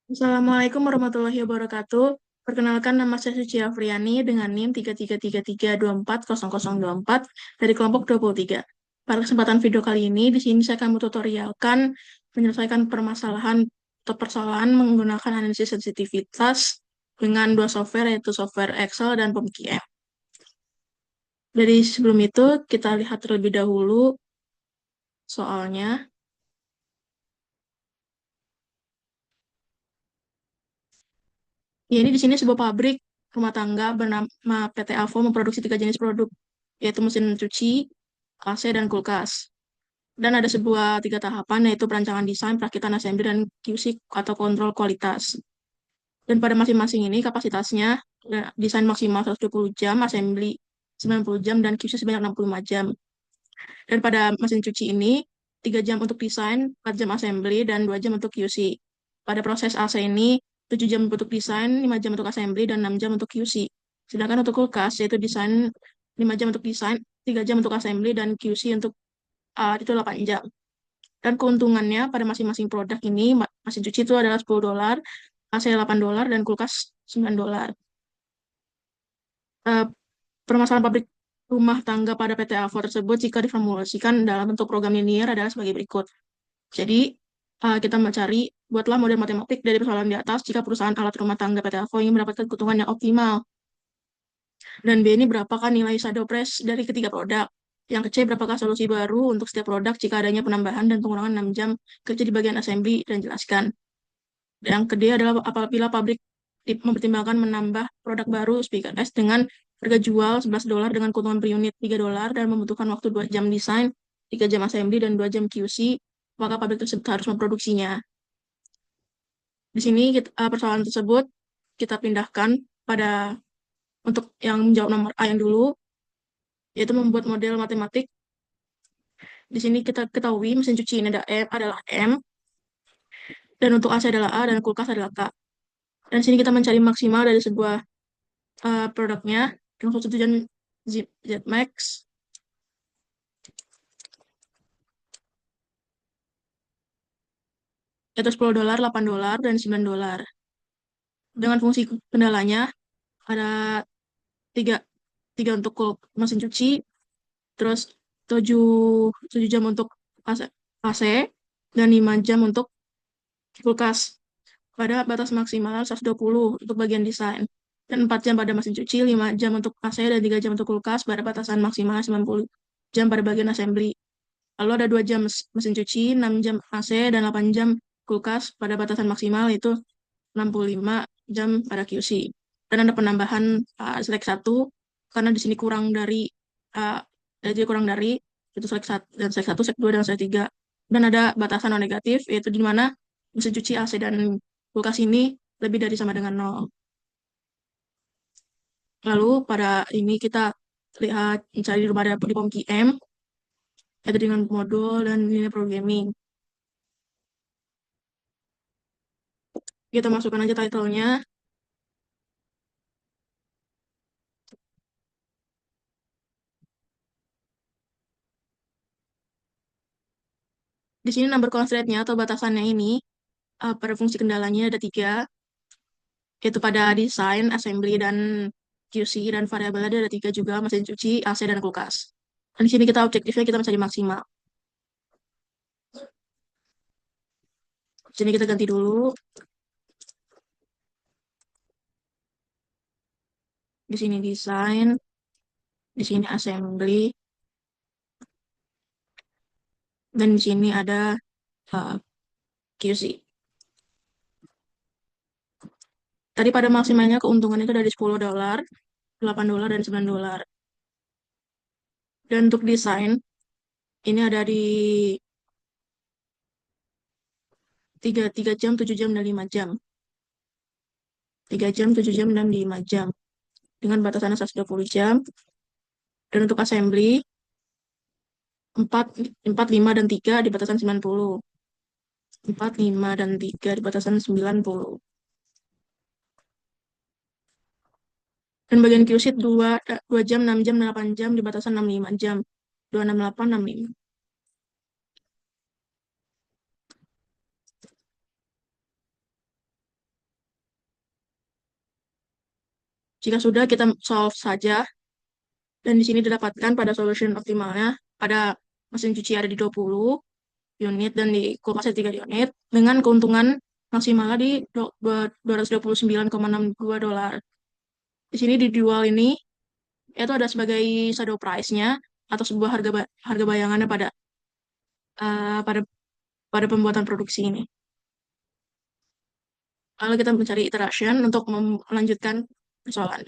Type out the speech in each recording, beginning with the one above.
Assalamualaikum warahmatullahi wabarakatuh. Perkenalkan nama saya Suci Afriani dengan NIM 3333240024 dari kelompok 23. Pada kesempatan video kali ini, di sini saya akan tutorialkan menyelesaikan permasalahan atau persoalan menggunakan analisis sensitivitas dengan dua software, yaitu software Excel dan POMQM. Dari sebelum itu, kita lihat terlebih dahulu soalnya. Ya, ini di sini sebuah pabrik rumah tangga bernama PT Avo memproduksi tiga jenis produk, yaitu mesin cuci, AC, dan kulkas. Dan ada sebuah tiga tahapan, yaitu perancangan desain, perakitan assembly, dan QC atau kontrol kualitas. Dan pada masing-masing ini kapasitasnya desain maksimal 120 jam, assembly 90 jam, dan QC sebanyak 65 jam. Dan pada mesin cuci ini, 3 jam untuk desain, 4 jam assembly, dan 2 jam untuk QC. Pada proses AC ini, 7 jam untuk desain, 5 jam untuk assembly, dan 6 jam untuk QC. Sedangkan untuk kulkas, yaitu desain 5 jam untuk desain, 3 jam untuk assembly, dan QC untuk itu 8 jam. Dan keuntungannya pada masing-masing produk ini, mesin cuci itu adalah $10, AC $8, dan kulkas $9. Eh, Permasalahan pabrik rumah tangga pada PT Alfa tersebut jika diformulasikan dalam bentuk program linear adalah sebagai berikut. Jadi, kita mencari, buatlah model matematik dari persoalan di atas jika perusahaan alat rumah tangga PT Alfa ingin mendapatkan keuntungan yang optimal. Dan B ini berapakah nilai shadow price dari ketiga produk. Yang C, berapakah solusi baru untuk setiap produk jika adanya penambahan dan pengurangan 6 jam kerja di bagian assembly dan jelaskan. Yang kedua adalah apabila pabrik mempertimbangkan menambah produk baru speaker S dengan harga jual $11 dengan keuntungan per unit $3 dan membutuhkan waktu 2 jam desain, 3 jam assembly, dan 2 jam QC, maka pabrik tersebut harus memproduksinya. Di sini persoalan tersebut kita pindahkan pada untuk yang menjawab nomor A yang dulu, yaitu membuat model matematik. Di sini kita ketahui mesin cuci ini adalah M, dan untuk AC adalah A, dan kulkas adalah K. Dan di sini kita mencari maksimal dari sebuah produknya dengan persetujuan ZMax, yaitu $10, $8, dan $9. Dengan fungsi kendalanya ada tiga, tiga untuk mesin cuci, terus 7, 7 jam untuk AC, dan 5 jam untuk kulkas. Pada batas maksimal 120 untuk bagian desain. Dan 4 jam pada mesin cuci, 5 jam untuk AC, dan 3 jam untuk kulkas pada batasan maksimal 90 jam pada bagian assembly. Lalu ada 2 jam mesin cuci, 6 jam AC, dan 8 jam kulkas pada batasan maksimal itu 65 jam pada QC. Dan ada penambahan selek 1 karena di sini kurang dari uh, jadi kurang dari itu selek 1 dan selek 1, selek 2 dan selek 3. Dan ada batasan non negatif yaitu di mana mesin cuci AC dan kulkas ini lebih dari sama dengan 0. Lalu pada ini kita lihat mencari di rumah ada di POMQM yaitu dengan modul dan linear programming. Kita masukkan aja title-nya. Di sini number constraint-nya atau batasannya ini pada fungsi kendalanya ada tiga, yaitu pada desain, assembly, dan QC, dan variabelnya ada tiga juga, mesin cuci, AC, dan kulkas. Dan di sini kita objektifnya kita mencari maksimal. Di sini kita ganti dulu. Di sini desain, di sini assembly, dan di sini ada QC. Tadi pada maksimalnya keuntungan itu dari $10, $8, dan $9. Dan untuk desain, ini ada di 3 jam, 7 jam, dan 5 jam. 3 jam, 7 jam, dan 5 jam. Dengan batasan 120 jam. Dan untuk assembly, 4, 4, 5, dan 3 di batasan 90. 4, 5, dan 3 di batasan 90. Dan bagian QC 2 jam, 6 jam, 8 jam di batasan 65 jam. 2, 6, 8, 65. Jika sudah, kita solve saja. Dan di sini didapatkan pada solution optimalnya pada mesin cuci ada di 20 unit dan di kulkas ada 3 unit dengan keuntungan maksimalnya di 229,62 dolar. Di sini dijual ini itu ada sebagai shadow price-nya atau sebuah harga bayangannya pada eh, pada pada pembuatan produksi ini. Lalu kita mencari iteration untuk melanjutkan persoalan.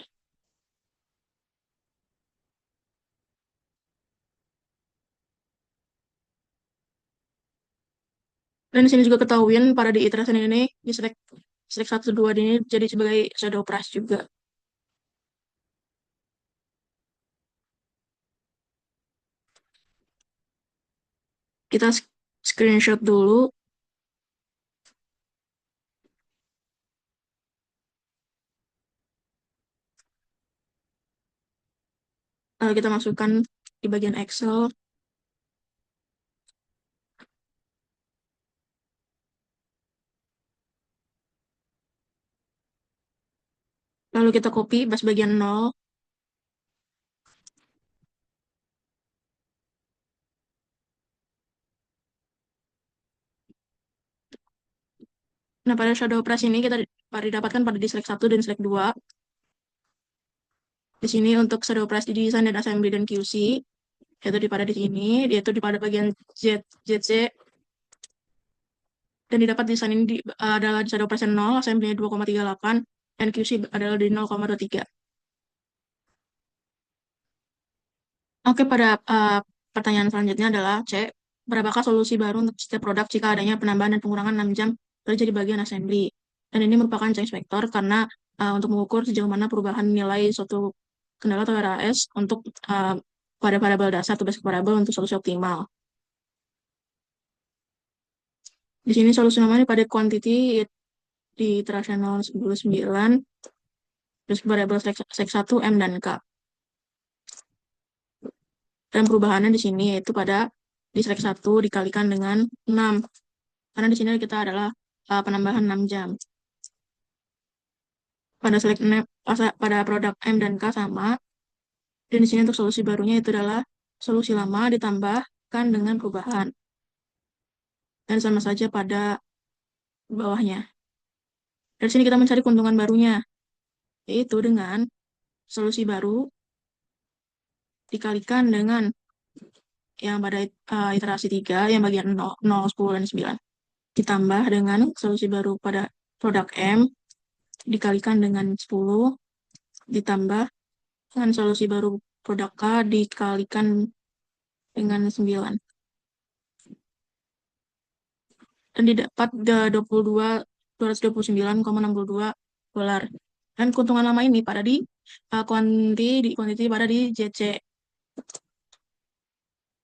Dan di sini juga ketahuin pada di iteration ini di select 1 2 ini jadi sebagai shadow price juga. Kita screenshot dulu. Lalu kita masukkan di bagian Excel. Lalu kita copy pas bagian 0. Nah, pada shadow price ini kita didapatkan pada di select 1 dan select 2. Di sini untuk shadow price di design dan assembly dan QC, yaitu di sini, yaitu di pada bagian ZC, dan didapat desain ini adalah di shadow price 0, assembly 2,38, dan QC adalah di 0,23. Oke, pada pertanyaan selanjutnya adalah C. Berapakah solusi baru untuk setiap produk jika adanya penambahan dan pengurangan 6 jam kerja di bagian assembly? Dan ini merupakan change factor karena untuk mengukur sejauh mana perubahan nilai suatu kendala atau RAS untuk pada variabel dasar atau basic variable untuk solusi optimal. Di sini solusi namanya pada quantity di iterasional 99, terus variabel select 1, M, dan K. Dan perubahannya di sini yaitu pada di select 1 dikalikan dengan 6. Karena di sini kita adalah penambahan 6 jam. Pada select 6, pada produk M dan K sama. Dan di sini untuk solusi barunya itu adalah solusi lama ditambahkan dengan perubahan. Dan sama saja pada bawahnya. Dari sini kita mencari keuntungan barunya, yaitu dengan solusi baru dikalikan dengan yang pada iterasi 3, yang bagian 0, 0, 10, dan 9. Ditambah dengan solusi baru pada produk M, dikalikan dengan 10, ditambah dengan solusi baru produk K, dikalikan dengan 9. Dan didapat 229,62 dolar. Dan keuntungan lama ini pada di quantity pada di JC.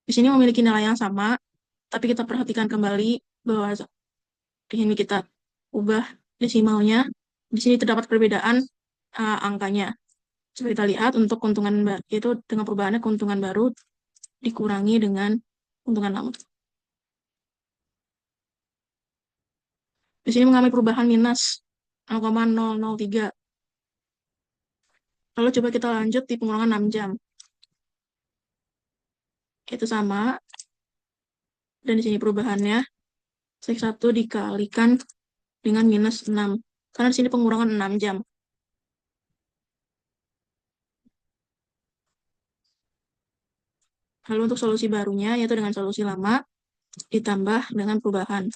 Di sini memiliki nilai yang sama, tapi kita perhatikan kembali bahwa di sini kita ubah desimalnya. Di sini terdapat perbedaan angkanya. Seperti kita lihat untuk keuntungan itu dengan perubahannya keuntungan baru dikurangi dengan keuntungan lama. Di sini mengalami perubahan minus 0,003. Lalu coba kita lanjut di pengurangan 6 jam. Itu sama. Dan di sini perubahannya select 1 dikalikan dengan minus 6. Karena di sini pengurangan 6 jam. Lalu untuk solusi barunya, yaitu dengan solusi lama, ditambah dengan perubahan.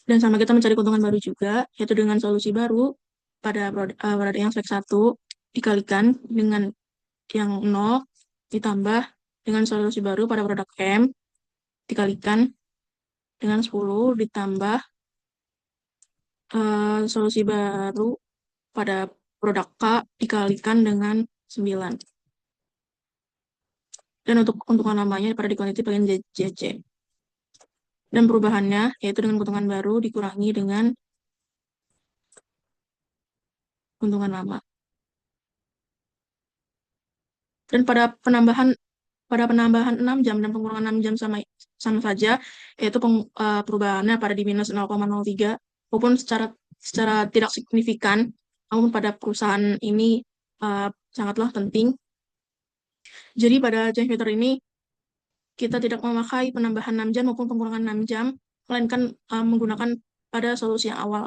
Dan sama kita mencari keuntungan baru juga, yaitu dengan solusi baru pada yang select 1 dikalikan dengan yang 0, ditambah dengan solusi baru pada produk M, dikalikan dengan 10, ditambah solusi baru pada produk K, dikalikan dengan 9. Dan untuk keuntungan lamanya pada di quantity bagian JC. Dan perubahannya yaitu dengan keuntungan baru dikurangi dengan keuntungan lama. Dan pada penambahan 6 jam dan pengurangan 6 jam sama saja, yaitu perubahannya pada di minus 0,03, walaupun secara secara tidak signifikan, namun pada perusahaan ini sangatlah penting. Jadi pada joint venture ini kita tidak memakai penambahan 6 jam maupun pengurangan 6 jam, melainkan menggunakan pada solusi yang awal.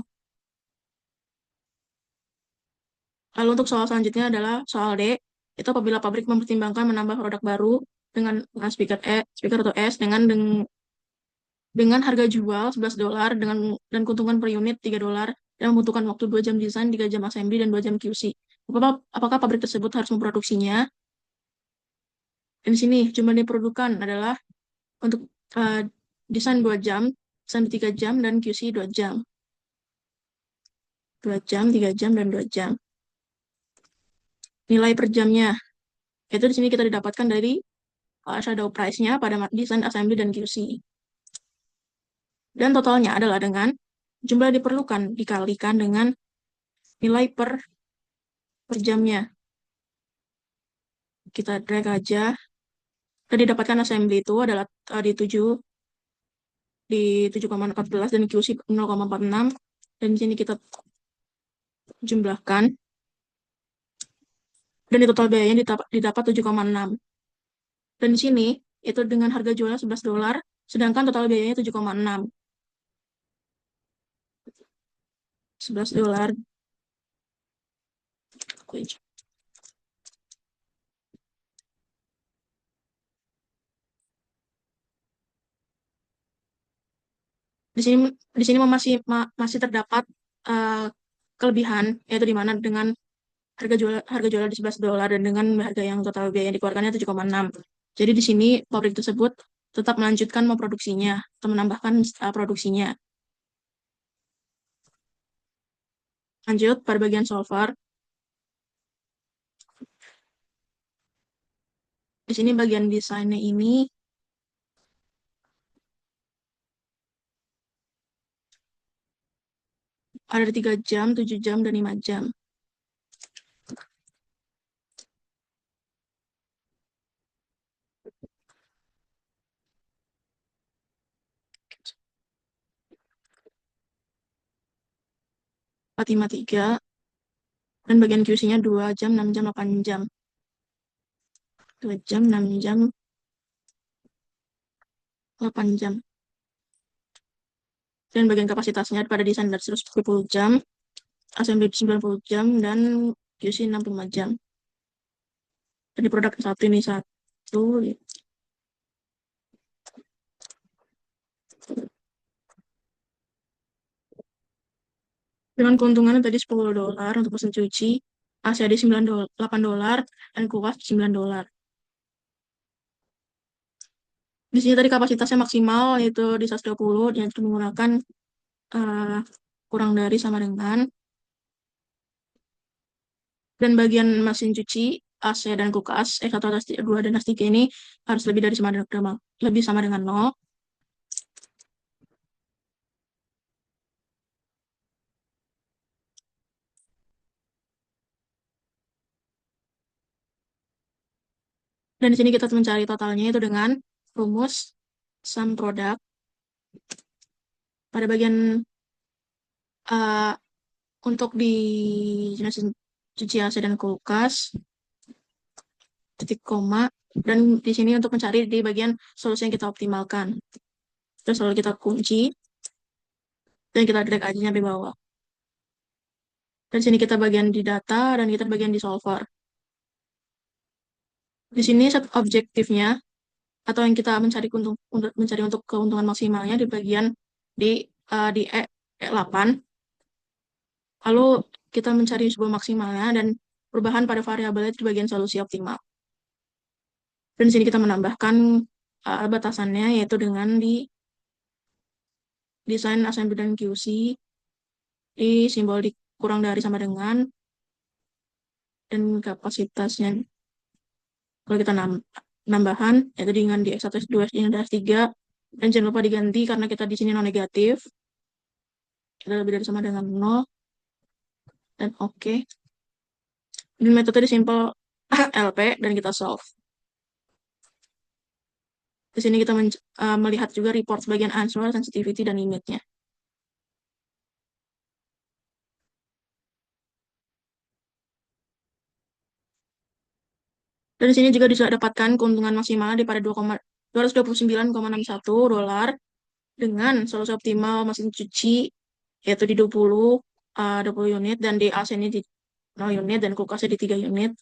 Lalu untuk soal selanjutnya adalah soal D, itu apabila pabrik mempertimbangkan menambah produk baru dengan speaker atau S dengan harga jual $11 dan keuntungan per unit $3 dan membutuhkan waktu 2 jam desain, 3 jam assembly, dan 2 jam QC. Apakah pabrik tersebut harus memproduksinya? Dan di sini jumlah yang diperlukan adalah untuk desain 2 jam, assembly 3 jam, dan QC 2 jam. 2 jam, 3 jam, dan 2 jam. Nilai per jamnya, itu di sini kita didapatkan dari shadow price-nya pada desain, assembly, dan QC. Dan totalnya adalah dengan jumlah yang diperlukan dikalikan dengan nilai per jamnya. Kita drag aja. Dan didapatkan assembly itu adalah di 7,14 dan QC 0,46. Dan di sini kita jumlahkan. Dan di total biayanya didapat 7,6. Dan di sini itu dengan harga jualnya $11, sedangkan total biayanya 7,6. $11. Di sini masih terdapat uh, kelebihan, yaitu di mana dengan harga jual di $11 dan dengan harga yang total biaya yang dikeluarkannya 7,6. Jadi di sini pabrik tersebut tetap melanjutkan memproduksinya atau menambahkan produksinya. Lanjut pada bagian solver. Di sini bagian desainnya ini ada 3 jam, 7 jam, dan 5 jam. Tiga dan bagian QC-nya 2 jam, 6 jam, 8 jam. 2 jam, 6 jam, 8 jam. Dan bagian kapasitasnya pada desain 110 jam, assembly 90 jam, dan QC 65 jam. Jadi produk satu ini satu. Dengan keuntungannya tadi $10 untuk mesin cuci, ACD $8, dan kulkas $9. Di sini tadi kapasitasnya maksimal yaitu di 120, dan itu menggunakan kurang dari sama dengan. Dan bagian mesin cuci, AC dan kulkas, S1, S2, dan S3 ini harus lebih sama dengan 0. Dan di sini kita mencari totalnya itu dengan rumus sum product. Pada bagian untuk di mesin cuci AC dan kulkas, titik koma, dan di sini untuk mencari di bagian solusi yang kita optimalkan. Terus lalu kita kunci, dan kita drag aja sampai bawah. Dan sini kita bagian di data, dan kita bagian di solver. Di sini set objektifnya, atau yang kita mencari untuk keuntungan maksimalnya di bagian di E8. Lalu kita mencari sebuah maksimalnya dan perubahan pada variabelnya di bagian solusi optimal. Dan di sini kita menambahkan batasannya, yaitu dengan di desain, assembly, dan QC, di simbol di kurang dari sama dengan, dan kapasitasnya. Kalau kita nambahan, yaitu dengan di S1, S2, S3, dan jangan lupa diganti karena kita di sini non negatif. Kita lebih dari sama dengan 0, dan oke. Dan metode di simple LP, dan kita solve. Di sini kita melihat juga report bagian answer, sensitivity, dan limitnya. Dan di sini juga bisa dapatkan keuntungan maksimal di pada 229,61 dolar dengan solusi optimal mesin cuci yaitu di 20 unit dan di AC-nya di 0 unit dan kulkasnya di 3 unit.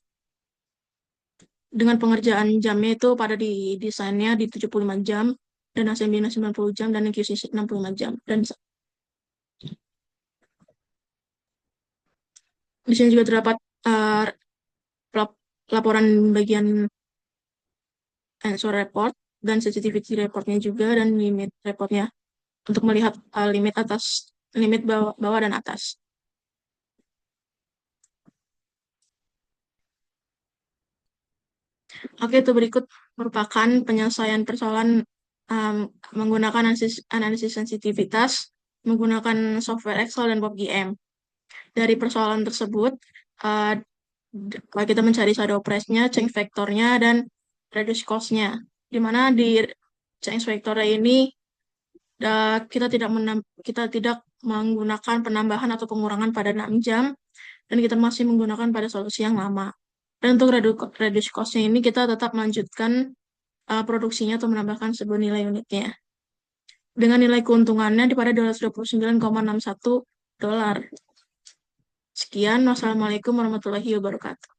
Dengan pengerjaan jamnya itu pada di desainnya di 75 jam dan assembly-nya 90 jam dan QC 65 jam. Dan di sini juga terdapat uh, laporan bagian answer report dan sensitivity reportnya juga dan limit reportnya untuk melihat limit atas, limit bawah dan atas. Oke, itu berikut merupakan penyelesaian persoalan um, menggunakan analisis sensitivitas menggunakan software Excel dan PubGM. Dari persoalan tersebut, uh, kita mencari shadow price-nya, change factor-nya, dan reduce cost-nya. Di mana di change factor ini kita tidak menggunakan penambahan atau pengurangan pada 6 jam, dan kita masih menggunakan pada solusi yang lama. Dan untuk reduce cost-nya ini, kita tetap melanjutkan produksinya atau menambahkan sebuah nilai unitnya. Dengan nilai keuntungannya di pada 229,61 dolar. Sekian, wassalamualaikum warahmatullahi wabarakatuh.